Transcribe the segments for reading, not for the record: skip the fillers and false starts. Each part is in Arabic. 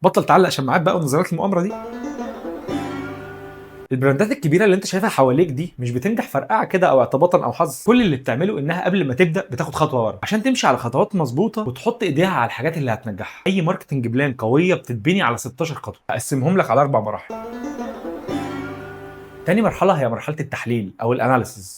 بطل تعلق شماعات بقى ونظريات المؤامره دي. البراندات الكبيره اللي انت شايفها حواليك دي مش بتنجح فرقعه كده او اعتباطا او حظ. كل اللي بتعمله انها قبل ما تبدا بتاخد خطوه ورا عشان تمشي على خطوات مظبوطه وتحط ايديها على الحاجات اللي هتنجحها. اي ماركتنج بلان قويه بتتبني على 16 خطوه، هقسمهم لك على 4 مراحل. تاني مرحله هي مرحله التحليل او الاناليسيز،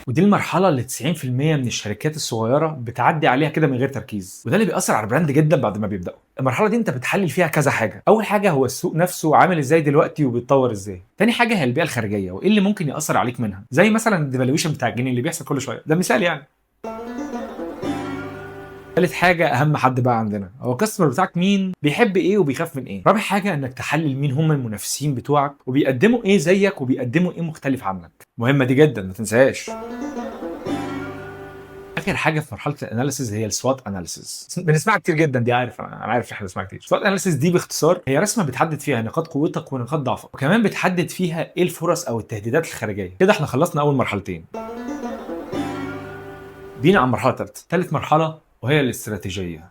ودي المرحله اللي 90% من الشركات الصغيره بتعدي عليها كده من غير تركيز، وده اللي بيأثر على البراند جدا بعد ما بيبداوا. المرحله دي انت بتحلل فيها كذا حاجه. اول حاجه هو السوق نفسه عامل ازاي دلوقتي وبيتطور ازاي. تاني حاجه هي البيئه الخارجيه وايه اللي ممكن يأثر عليك منها، زي مثلا الديفالويشن بتاع الجنيه اللي بيحصل كل شويه، ده مثال يعني. تالت حاجة أهم حد بقى عندنا هو الكاستمر بتاعك، مين بيحب إيه وبيخاف من إيه. رابع حاجة إنك تحلل مين هم المنافسين بتوعك وبيقدموا إيه زيك وبيقدموا إيه مختلف عنك. مهمة دي جدا ما تنساهاش. اخر حاجه في مرحله الاناليسيز هي السوات اناليسيز، بنسمعها كتير جدا دي، عارف، انا عارف احنا بنسمعها كتير. السوات اناليسيز دي باختصار هي رسمه بتحدد فيها نقاط قوتك ونقاط ضعفك، وكمان بتحدد فيها ايه الفرص او التهديدات الخارجيه. كده احنا خلصنا اول مرحلتين. بينا على المرحله الثالثه، ثالث مرحله وهي الاستراتيجيه.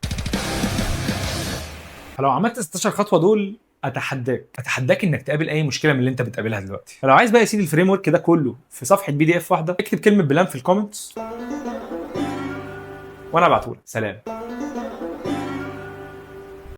فلو عملت 16 خطوه دول اتحداك انك تقابل اي مشكله من اللي انت بتقابلها دلوقتي. فلو عايز بقى يا سيدي الفريم ورك ده كله في صفحه PDF واحده، اكتب كلمه بلان في الكومنتس وانا ابعتهولك. سلام.